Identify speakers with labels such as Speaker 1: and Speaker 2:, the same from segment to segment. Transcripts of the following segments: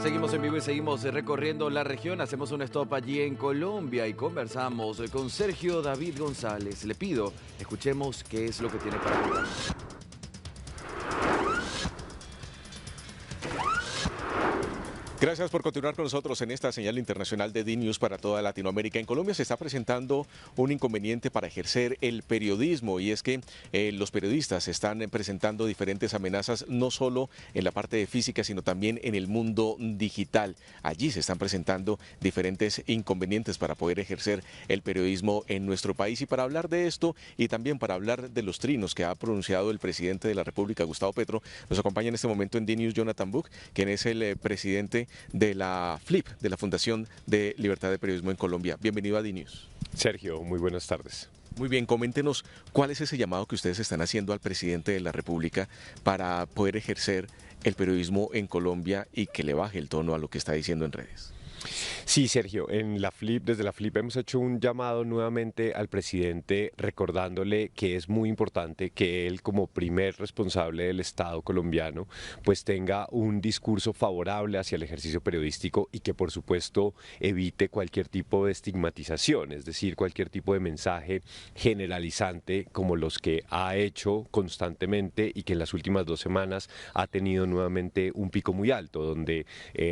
Speaker 1: Seguimos en vivo y seguimos recorriendo la región. Hacemos un stop allí en Colombia y conversamos con Sergio David González. Le pido, escuchemos qué es lo que tiene para contar.
Speaker 2: Gracias por continuar con nosotros en esta señal internacional de DNews para toda Latinoamérica. En Colombia se está presentando un inconveniente para ejercer el periodismo y es que los periodistas están presentando diferentes amenazas no solo en la parte física sino también en el mundo digital. Allí se están presentando diferentes inconvenientes para poder ejercer el periodismo en nuestro país y para hablar de esto y también para hablar de los trinos que ha pronunciado el presidente de la República, Gustavo Petro, nos acompaña en este momento en DNews Jonathan Buck, quien es el presidente de la FLIP, de la Fundación de Libertad de Periodismo en Colombia. Bienvenido a DNews.
Speaker 3: Sergio, muy buenas tardes.
Speaker 2: Muy bien, coméntenos cuál es ese llamado que ustedes están haciendo al presidente de la República para poder ejercer el periodismo en Colombia y que le baje el tono a lo que está diciendo en redes.
Speaker 3: Sí, Sergio, desde la FLIP hemos hecho un llamado nuevamente al presidente recordándole que es muy importante que él como primer responsable del Estado colombiano pues tenga un discurso favorable hacia el ejercicio periodístico y que por supuesto evite cualquier tipo de estigmatización, es decir, cualquier tipo de mensaje generalizante como los que ha hecho constantemente y que en las últimas 2 semanas ha tenido nuevamente un pico muy alto donde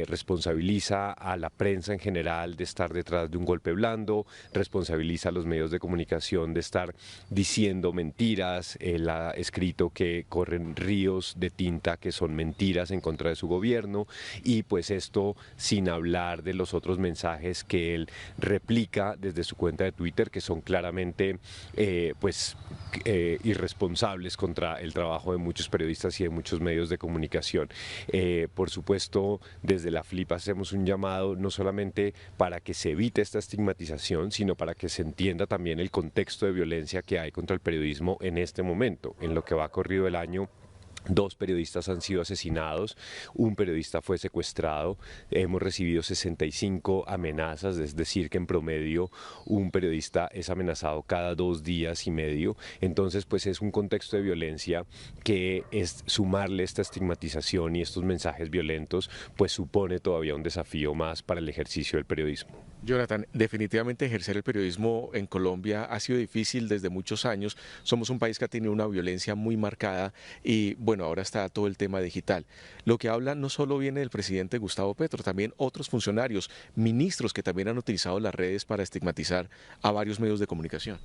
Speaker 3: responsabiliza a la prensa en general de estar detrás de un golpe blando, responsabiliza a los medios de comunicación de estar diciendo mentiras, él ha escrito que corren ríos de tinta que son mentiras en contra de su gobierno y pues esto sin hablar de los otros mensajes que él replica desde su cuenta de Twitter que son claramente irresponsables contra el trabajo de muchos periodistas y de muchos medios de comunicación. Por supuesto, desde la FLIP hacemos un llamado no solamente para que se evite esta estigmatización, sino para que se entienda también el contexto de violencia que hay contra el periodismo en este momento. En lo que va corrido el año, 2 periodistas han sido asesinados, un periodista fue secuestrado, hemos recibido 65 amenazas, es decir que en promedio un periodista es amenazado cada 2 días y medio, entonces pues es un contexto de violencia que es sumarle esta estigmatización y estos mensajes violentos pues supone todavía un desafío más para el ejercicio del periodismo.
Speaker 2: Jonathan, definitivamente ejercer el periodismo en Colombia ha sido difícil desde muchos años. Somos un país que ha tenido una violencia muy marcada y bueno, ahora está todo el tema digital. Lo que habla no solo viene del presidente Gustavo Petro, también otros funcionarios, ministros que también han utilizado las redes para estigmatizar a varios medios de comunicación.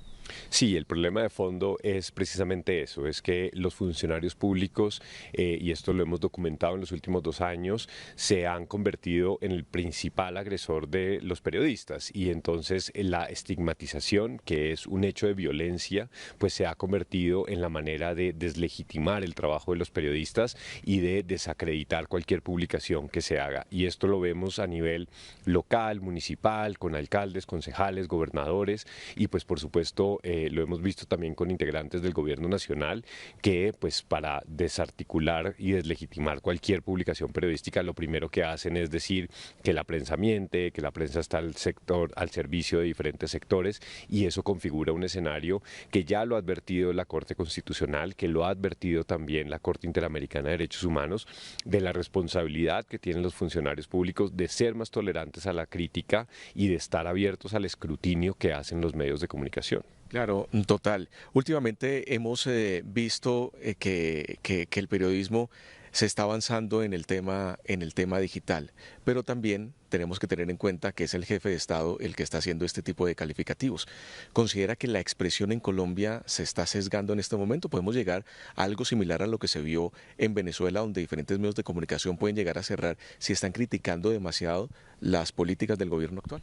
Speaker 3: Sí, el problema de fondo es precisamente eso, es que los funcionarios públicos, y esto lo hemos documentado en los últimos 2 años, se han convertido en el principal agresor de los periodistas y entonces la estigmatización, que es un hecho de violencia, pues se ha convertido en la manera de deslegitimar el trabajo de los periodistas y de desacreditar cualquier publicación que se haga. Y esto lo vemos a nivel local, municipal, con alcaldes, concejales, gobernadores y pues por supuesto lo hemos visto también con integrantes del gobierno nacional que pues para desarticular y deslegitimar cualquier publicación periodística lo primero que hacen es decir que la prensa miente, que la prensa está al servicio de diferentes sectores y eso configura un escenario que ya lo ha advertido la Corte Constitucional, que lo ha advertido también la Corte Interamericana de Derechos Humanos, de la responsabilidad que tienen los funcionarios públicos de ser más tolerantes a la crítica y de estar abiertos al escrutinio que hacen los medios de comunicación.
Speaker 2: Claro, total. Últimamente hemos visto que el periodismo se está avanzando en el tema digital, pero también tenemos que tener en cuenta que es el jefe de Estado el que está haciendo este tipo de calificativos. ¿Considera que la expresión en Colombia se está sesgando en este momento? ¿Podemos llegar a algo similar a lo que se vio en Venezuela, donde diferentes medios de comunicación pueden llegar a cerrar si están criticando demasiado las políticas del gobierno actual?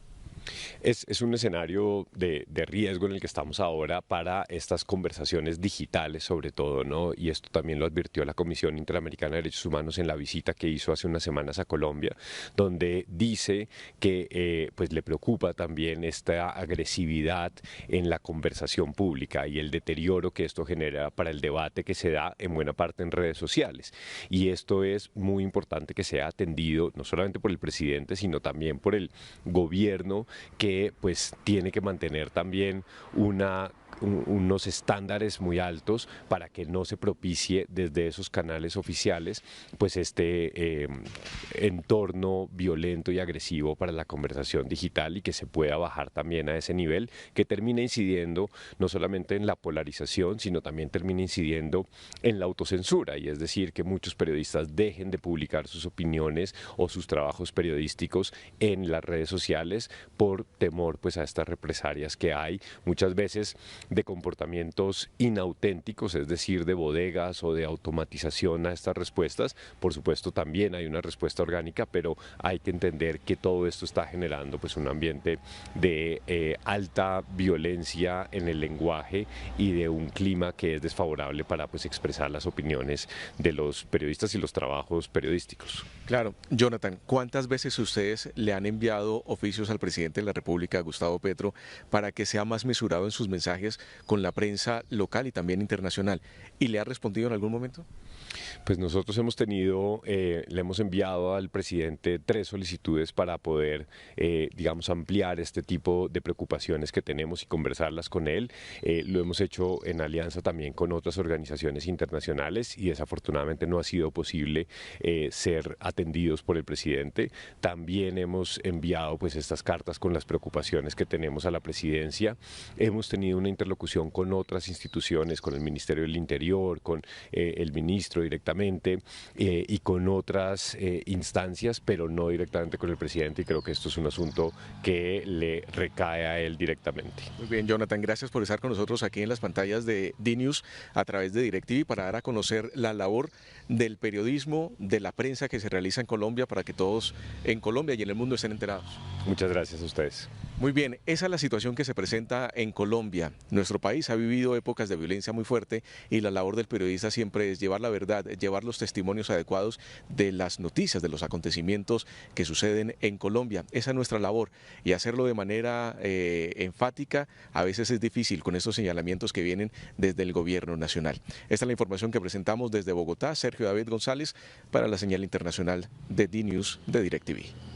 Speaker 3: Es un escenario de riesgo en el que estamos ahora para estas conversaciones digitales sobre todo, ¿no? Y esto también lo advirtió la Comisión Interamericana de Derechos Humanos en la visita que hizo hace unas semanas a Colombia, donde dice que pues le preocupa también esta agresividad en la conversación pública y el deterioro que esto genera para el debate que se da en buena parte en redes sociales. Y esto es muy importante que sea atendido no solamente por el presidente, sino también por el gobierno, que pues tiene que mantener también una unos estándares muy altos para que no se propicie desde esos canales oficiales pues este entorno violento y agresivo para la conversación digital, y que se pueda bajar también a ese nivel, que termina incidiendo no solamente en la polarización, sino también termina incidiendo en la autocensura, y es decir, que muchos periodistas dejen de publicar sus opiniones o sus trabajos periodísticos en las redes sociales por temor pues a estas represalias que hay muchas veces de comportamientos inauténticos, es decir, de bodegas o de automatización a estas respuestas. Por supuesto, también hay una respuesta orgánica, pero hay que entender que todo esto está generando pues un ambiente de alta violencia en el lenguaje y de un clima que es desfavorable para pues expresar las opiniones de los periodistas y los trabajos periodísticos.
Speaker 2: Claro, Jonathan, ¿cuántas veces ustedes le han enviado oficios al presidente de la República, Gustavo Petro, para que sea más mesurado en sus mensajes con la prensa local y también internacional? ¿Y le ha respondido en algún momento?
Speaker 3: Pues nosotros hemos tenido, le hemos enviado al presidente 3 solicitudes para poder, digamos, ampliar este tipo de preocupaciones que tenemos y conversarlas con él. Lo hemos hecho en alianza también con otras organizaciones internacionales y desafortunadamente no ha sido posible ser atendidos por el presidente. También hemos enviado pues estas cartas con las preocupaciones que tenemos a la presidencia. Hemos tenido una interlocución con otras instituciones, con el Ministerio del Interior, con el ministro directamente y con otras instancias, pero no directamente con el presidente, y creo que esto es un asunto que le recae a él directamente.
Speaker 2: Muy bien, Jonathan, gracias por estar con nosotros aquí en las pantallas de DNews a través de DirecTV para dar a conocer la labor del periodismo, de la prensa que se realiza en Colombia, para que todos en Colombia y en el mundo estén enterados.
Speaker 3: Muchas gracias a ustedes.
Speaker 2: Muy bien, esa es la situación que se presenta en Colombia. Nuestro país ha vivido épocas de violencia muy fuerte y la labor del periodista siempre es llevar la verdad, llevar los testimonios adecuados de las noticias, de los acontecimientos que suceden en Colombia. Esa es nuestra labor, y hacerlo de manera enfática a veces es difícil con estos señalamientos que vienen desde el gobierno nacional. Esta es la información que presentamos desde Bogotá. Sergio David González para la señal internacional de DNews de DirecTV.